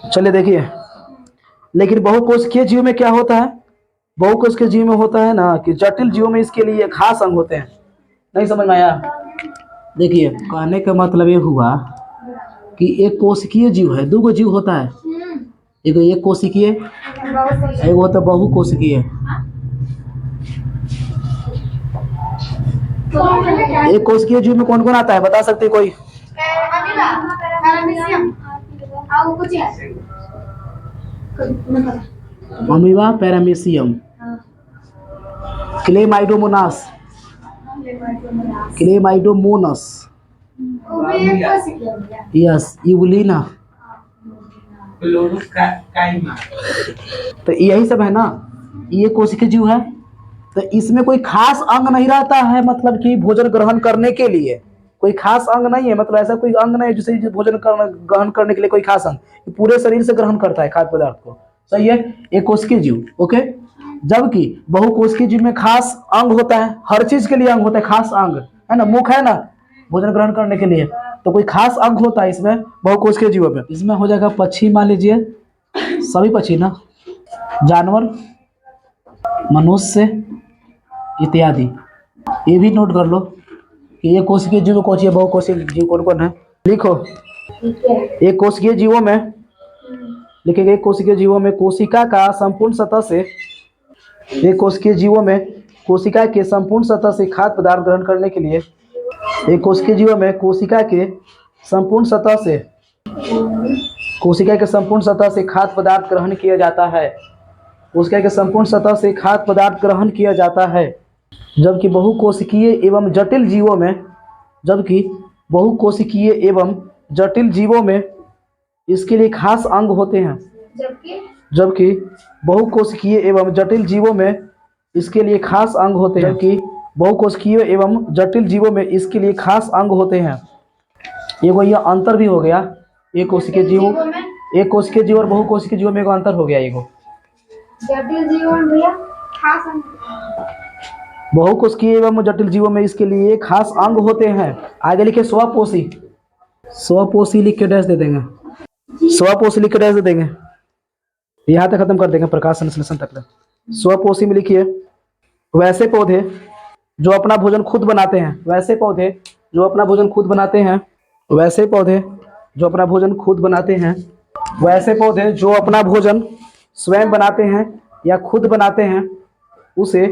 चलिए देखिए, लेकिन बहुकोशिकीय जीव में क्या होता है? बहुकोशिकीय जीव में होता है ना कि जटिल जीवों में इसके लिए खास अंग होते हैं। नहीं समझ में आया? देखिए, कहने का मतलब ये हुआ कि एक कोशिकीय जीव है, दो जीव होता है, एक कोशिकीय, एक होता है बहुकोशिकीय। एक कोशिकीय जीव में कौन कौन आता है, बता सकते कोई? Amoeba, paramecium, Chlamydomonas, Chlamydomonas, yes, Euglena. तो यही सब है ना, ये कोशिकीय जीव है। तो इसमें कोई खास अंग नहीं रहता है, मतलब कि भोजन ग्रहण करने के लिए कोई खास अंग नहीं है, मतलब ऐसा कोई अंग नहीं है जिसे भोजन ग्रहण करने के लिए कोई खास अंग, पूरे शरीर से ग्रहण करता है खाद्य पदार्थ को। सही है, एक कोशिकीय जीव। ओके, जबकि बहुकोशिकीय जीव में खास अंग होता है, हर चीज के लिए अंग होता है, खास अंग है ना, मुख है ना भोजन ग्रहण करने के लिए, तो कोई खास अंग होता है इसमें बहुकोशिकीय जीवों में। इसमें हो जाएगा पक्षी, मान लीजिए सभी पक्षी ना, जानवर, मनुष्य इत्यादि। ये भी नोट कर लो कि ये कोशिकीय जीव कौन सी है, बहुकोशिकीय जीव कौन कौन है। लिखो, एक कोशिकीय जीवों में लिखेंगे, एक कोशिकीय जीवों में कोशिका का संपूर्ण सतह से, एक कोशिकीय जीवों में कोशिका के संपूर्ण सतह से खाद्य पदार्थ ग्रहण करने के लिए, एक कोशिकीय जीवों में कोशिका के संपूर्ण सतह से, कोशिका के संपूर्ण सतह से खाद्य पदार्थ ग्रहण किया जाता है, कोशिका के संपूर्ण सतह से खाद्य पदार्थ ग्रहण किया जाता है। जबकि बहुकोशिकीय एवं जटिल जीवों में, जबकि बहुकोशिकीय एवं जटिल जीवों में इसके लिए खास अंग होते हैं, जबकि बहुकोशिकीय एवं जटिल जीवों में इसके लिए खास अंग होते हैं, जबकि बहुकोशिकीय एवं जटिल जीवों में इसके लिए खास अंग होते हैं। ये अंतर भी हो गया, एक कोशिकीय जीव, एक कोशिकीय जीव और बहुकोशिकीय जीवों में एक अंतर हो गया। जटिल जीवन भैया खास अंग, बहुकोशिकीय एवं जटिल जीवों में इसके लिए खास अंग होते हैं। आगे लिखे स्वपोषी, स्वपोषी लिख के डैश दे देंगे, स्वपोषी लिख के डैश दे देंगे, यहाँ तक खत्म कर देंगे प्रकाश संश्लेषण तक। स्वपोषी में लिखिए, वैसे पौधे जो अपना भोजन खुद बनाते हैं, वैसे पौधे जो अपना भोजन खुद बनाते हैं, वैसे पौधे जो अपना भोजन खुद बनाते हैं, वैसे पौधे जो अपना भोजन स्वयं बनाते हैं या खुद बनाते हैं, उसे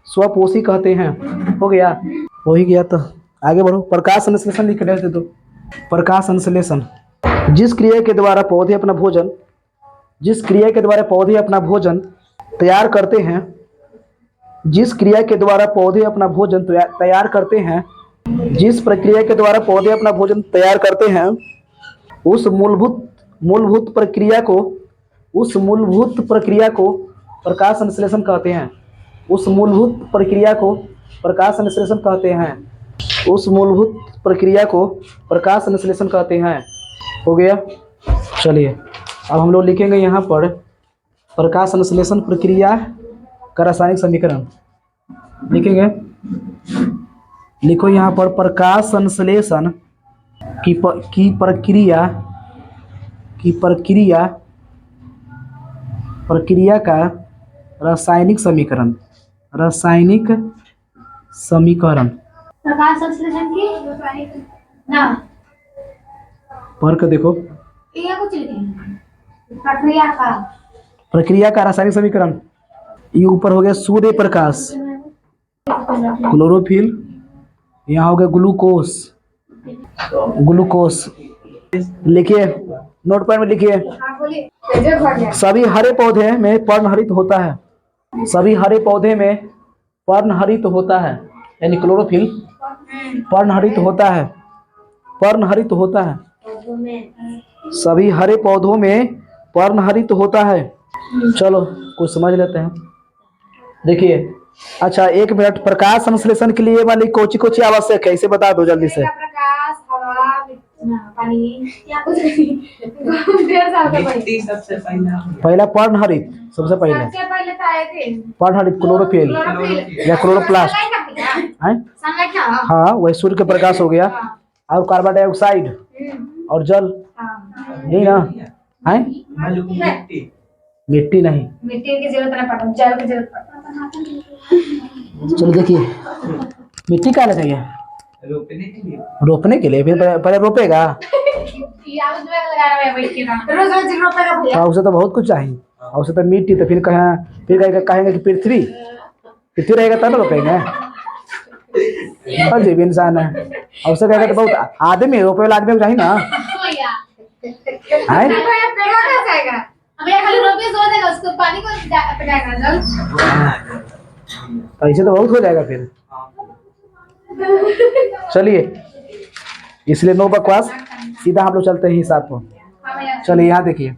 स्वपोषी कहते हैं। हो गया, हो ही गया। तो आगे बढ़ो, प्रकाश संश्लेषण लिख दे दो। प्रकाश संश्लेषण, जिस क्रिया के द्वारा पौधे अपना भोजन, जिस क्रिया के द्वारा पौधे अपना भोजन तैयार करते हैं, जिस क्रिया के द्वारा पौधे अपना भोजन तैयार करते हैं, जिस प्रक्रिया के द्वारा पौधे अपना भोजन तैयार करते हैं, उस मूलभूत प्रक्रिया को, उस मूलभूत प्रक्रिया को प्रकाश संश्लेषण कहते हैं। उस मूलभूत प्रक्रिया को प्रकाश संश्लेषण कहते हैं। उस मूलभूत प्रक्रिया को प्रकाश संश्लेषण कहते हैं। हो गया। चलिए अब हम लोग लिखेंगे यहाँ पर प्रकाश संश्लेषण प्रक्रिया का रासायनिक समीकरण लिखेंगे। लिखो यहाँ पर प्रकाश संश्लेषण की प्रक्रिया का रासायनिक समीकरण, रासायनिक समीकरण। प्रकाश संश्लेषण की ना पढ़ कर देखो, ये कुछ लिखेंगे प्रक्रिया का रासायनिक समीकरण। ये ऊपर हो गया सूर्य प्रकाश, क्लोरोफिल, यहाँ हो गया ग्लूकोस, ग्लूकोस। लिखिए, नोट पैड में लिखिए, सभी हरे पौधे में पर्णहरित होता है, सभी हरे पौधे में पर्णहरित होता है, यानी क्लोरोफिल पर्णहरित होता है, पर्णहरित होता है, सभी हरे पौधों में पर्णहरित होता है। चलो कुछ समझ लेते हैं। देखिए, अच्छा 1 मिनट, प्रकाश संश्लेषण के लिए वाली कोची कोची आवश्यक है, इसे बता दो जल्दी से। प्रकाश, हवा, पानी या कुछ पहला पर्णहरित, सबसे पहले पर्णहरित क्लोरोफिल या क्लोरोप्लास्ट है। हाँ, वही सूर्य का प्रकाश हो गया, और कार्बन डाइऑक्साइड और जल, यही ना। है? मिट्टी नहीं, मिट्टी की जरूरत नहीं पड़ता, जल की जरूरत पड़ता। चलो देखिए, मिट्टी क्या चाहिए? रोपने के लिए फिर पहले रोपेगा। याद में लगा रहा है भाई के नाम रोज रोज रोपेगा भैया। उसे तो बहुत कुछ चाहिए, और उसे तो मिट्टी, तो फिर कहेंगे कि पृथ्वी पृथ्वी रहेगा तब ना रोपेंगे। अजीब इंसान है, और उसे कहेगा तो बहुत आदमी रोपे वाला आदमी चाहिए ना। भैया है? भैया पेड़ा कैसे जाएगा? भैया खाली रोपे सो देगा, उसको पानी को पटाएगा जल। तो ऐसे तो बहुत हो जाएगा फिर। चलिए, इसलिए नो बकवास, सीधा हम लोग चलते हैं हिसाब को। चलिए यहाँ देखिए,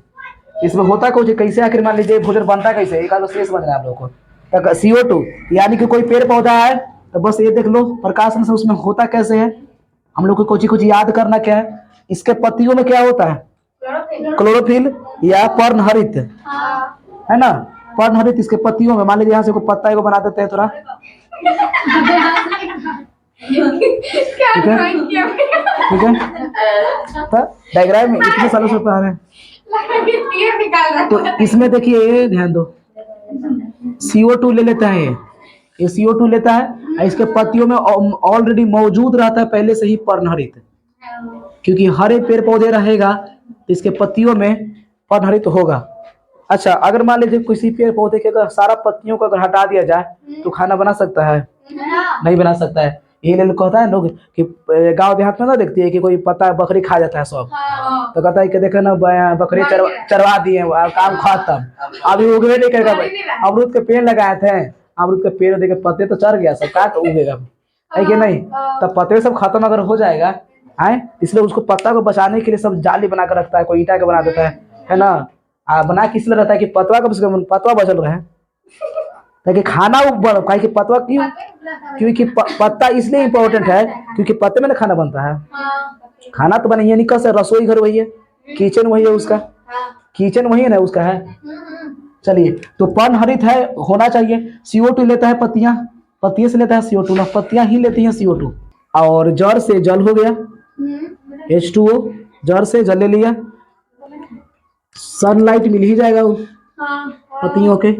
इसमें होता कुछ कैसे, आखिर मान लीजिए भोजन बनता कैसे, एक आध से समझना है आप लोगों को। तक CO2 यानी कि कोई पेड़ पौधा है, तो बस ये देख लो प्रकाशन से उसमें होता कैसे है। हम लोग को कुछ याद करना क्या है, इसके पत्तियों में क्या होता है? क्लोरोफिल या पर्णहरित, है ना? पर्णहरित इसके पत्तियों में, मान लीजिए यहाँ से कोई पत्ता को बना देते हैं थोड़ा, क्या ड्राइंग किया ठीक है? तो डायग्राम में इतने सालों से पढ़ा रहे हैं, तीर निकाल रहा है। तो इसमें देखिए, ये ध्यान दो, CO2 ले लेता है, ये CO2 लेता है, और इसके पत्तियों में ऑलरेडी मौजूद रहता है पहले से ही पर्णहरित, क्योंकि हरे पेड़ पौधे रहेगा तो इसके पत्तियों में पर्णहरित होगा। अच्छा, अगर मान लीजिए किसी पेड़ पौधे के अगर सारा पत्तियों को अगर हटा दिया जाए तो खाना बना सकता है? नहीं बना सकता है। ये ले कहता है लोग कि गांव देहात में ना देखती है कि कोई पत्ता बकरी खा जाता है सब, तो कहता है कि देखे ना बकरी चरवा दिए, काम खत्म, अभी उगवे नहीं करेगा। अमरूद के पेड़ लगाए थे, अमरूद के पेड़ देखे पत्ते तो चढ़ गया, सब का उगेगा, है कि नहीं? तब पत्ते सब खत्म अगर हो जाएगा, है, इसलिए उसको पत्ता को बचाने के लिए सब जाली बना कर रखता है, कोई ईंटा का बना देता है ना। बना किस लिए रहता है कि पतवा का पतवा बचल रहे, ताकि खाना काहे कि पतवा क्यों, क्योंकि पत्ता इसलिए इम्पोर्टेंट है क्योंकि पत्ते में ना खाना बनता है। खाना तो बने, यानी कैसे, रसोई घर वही है, किचन वही है उसका, किचन वही है ना उसका है। चलिए, तो पर्णहरित है, होना चाहिए। CO2 लेता है पत्तियां, पत्तियों से लेता है CO2 ना, पत्तियां ही लेती हैं CO2। और जड़ से जल हो गया, H2O, जड़ से जल ले लिया, सनलाइट मिल ही जाएगा वो पत्तियों के।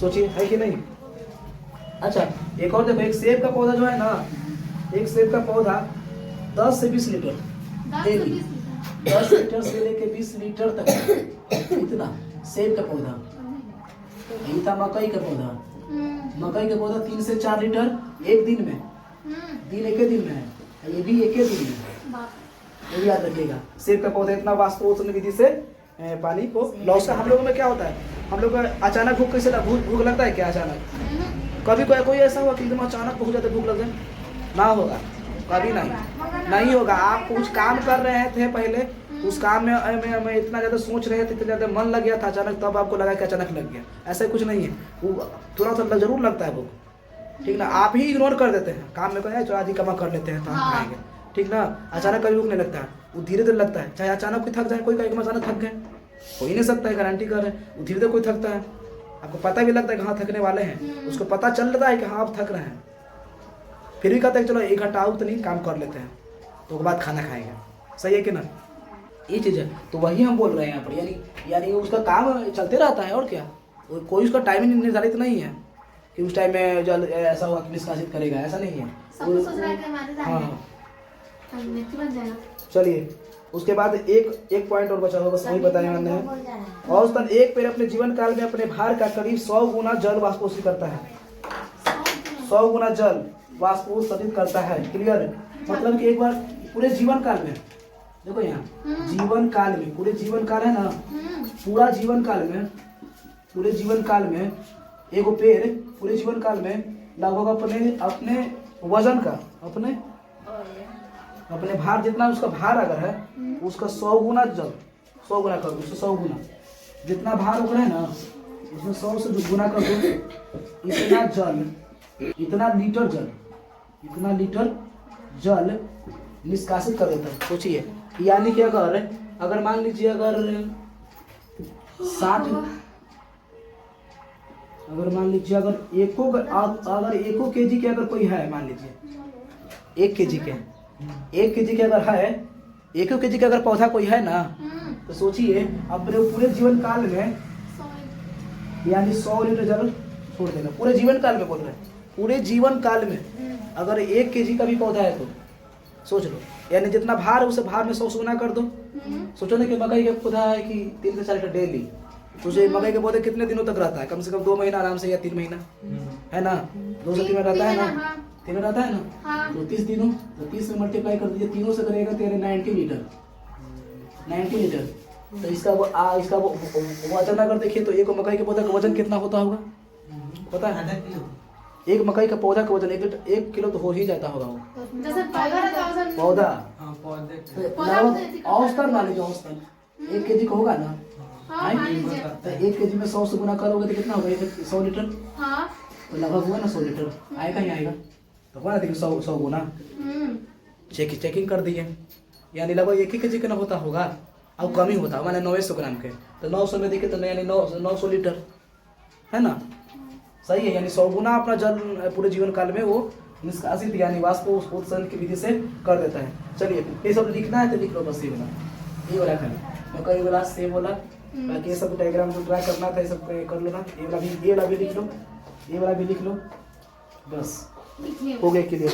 सोचिए, है कि नहीं? अच्छा, एक और देखो, एक सेब का पौधा जो है ना, एक सेब का पौधा 10 से 20 लीटर डेली, 10 लीटर से लेके 20 लीटर तक, इतना सेब का पौधा। यही था मकई का पौधा, मकई का पौधा 3 से 4 लीटर एक दिन में, एक ही दिन में है, ये भी एक ही दिन में, ये भी याद रखिएगा। सेब का पौधा इतना वाष्पोत्सर्जन विधि से पानी को लॉस का। हम लोगों में क्या होता है, हम लोग अचानक भूख कैसे भूख लगता है क्या? अचानक कभी कोई ऐसा हुआ कि एकदम अचानक भूख जाते, भूख लग जाए? ना होगा, कभी नहीं होगा। आप कुछ काम कर रहे थे पहले, उस काम में इतना ज़्यादा सोच रहे थे, इतना ज़्यादा मन लग गया था अचानक, तब आपको लगा कि अचानक लग गया। ऐसा कुछ नहीं है, वो थोड़ा सा जरूर लगता है भूख, ठीक ना। आप ही इग्नोर कर देते हैं, काम में कहें आज ही कमा कर लेते हैं तो हम खाएंगे, ठीक ना। अचानक कभी भूख नहीं लगता है, वो धीरे धीरे लगता है। चाहे अचानक कोई थक जाए, कोई कहीं अचानक थक गए, हो ही नहीं सकता है, गारंटी कर रहे हैं। वो धीरे धीरे कोई थकता है, आपको पता भी लगता है कि हाँ थकने वाले हैं, उसको पता चल रहा है कि हाँ आप थक रहे हैं, फिर भी कहता है कि चलो 1 घंटा आओ तो नहीं काम कर लेते हैं, तो उसके बाद खाना खाएगा। सही है कि ना? ये चीज़ है। तो वही हम बोल रहे हैं यहाँ पर, यानी उसका काम चलते रहता है और क्या, कोई उसका टाइमिंग निर्धारित नहीं है कि उस टाइम में जल ऐसा हुआ कि निष्कासित करेगा, ऐसा नहीं है। सब कुछ सोच रहा है कि हमारे हाँ सामने व्यक्ति बन जाएगा। चलिए, उसके बाद एक पॉइंट और बचा होगा, बस वही बताने वाले हैं। औसतन एक पेड़ अपने जीवन काल में अपने भार का करीब 100 गुना जल वाष्पोषित करता है। 100 गुना जल वाष्पोषित करता है। क्लियर? मतलब कि एक बार पूरे जीवन काल में, देखो यहाँ जीवन काल में, पूरे जीवन काल है ना, पूरा जीवन काल में, पूरे जीवन काल में एगो पेड़ पूरे जीवन काल में लगभग अपने वजन का, अपने भार जितना उसका भार अगर है उसका 100 गुना जल, 100 गुना कर दो, उससे 100 गुना जितना भार उगड़ा है ना उसमें 100 से जो गुना कर दो, इतना जल, इतना लीटर जल निष्कासित कर देता है। सोचिए, यानी कि अगर मान लीजिए अगर 60, अगर मान लीजिए अगर एको केजी के अगर कोई है, मान लीजिए 1 केजी के, 1 केजी के अगर है, 1 केजी का अगर पौधा कोई है ना, तो सोचिए अपने पूरे जीवन काल में यानी 100 लीटर जल छोड़ देगा। पूरे जीवन काल में बोल रहे हैं, पूरे जीवन काल में अगर 1 केजी का भी पौधा है तो सोच लो, यानी जितना भार उसे भार में 100 गुना कर दो। सोचो ना कि मकई का पौधा है कि 3 से 4 लीटर डेली, तो मकई के पौधे कितने दिनों तक रहता है? कम से कम 2 महीना आराम से, या 3 महीना, है ना? 2 से 3 महीना रहता है ना, 3 में रहता है ना, तो 30 दिनों, तो 30 में मल्टीप्लाई कर दीजिए, तीनों से करेगा तेरे 90 लीटर। तो इसका वजन अगर देखिए तो एक मकई के पौधा का वजन कितना होता होगा पता है? एक मकई का पौधा का वजन 1 किलो तो हो ही जाता होगा वो। जैसे पौधा पौधे औसतन मान लीजिए, औसतन 1 केजी का होगा ना, तो 1 केजी में 100 से गुना करोगे तो कितना होगा? 100 लीटर। तो लगभग हुआ ना 100 लीटर, आएगा ही आएगा, तो हुआ ना, देखिए 100 गुना चेकिंग कर दिए, यानी लगभग 1 ही केजी का ना होता होगा, अब कम ही होता होगा, मैंने 900 ग्राम के, तो 900 में देखिए तो यानी 900 लीटर, है ना? सही है, यानी 100 गुना अपना जल पूरे जीवन काल में वो निष्कासित यानी वाष्पोत्सर्जन की विधि से कर देता है। चलिए, ये सब लिखना है तो लिख लो, बस ये वाला खाली मकई वाला, सेब वाला, बाकी ये सब डायग्राम जो ड्रा करना था ये सब कर लेना। ये वाला भी लिख लो, ये वाला भी लिख लो, बस हो गया क्लियर।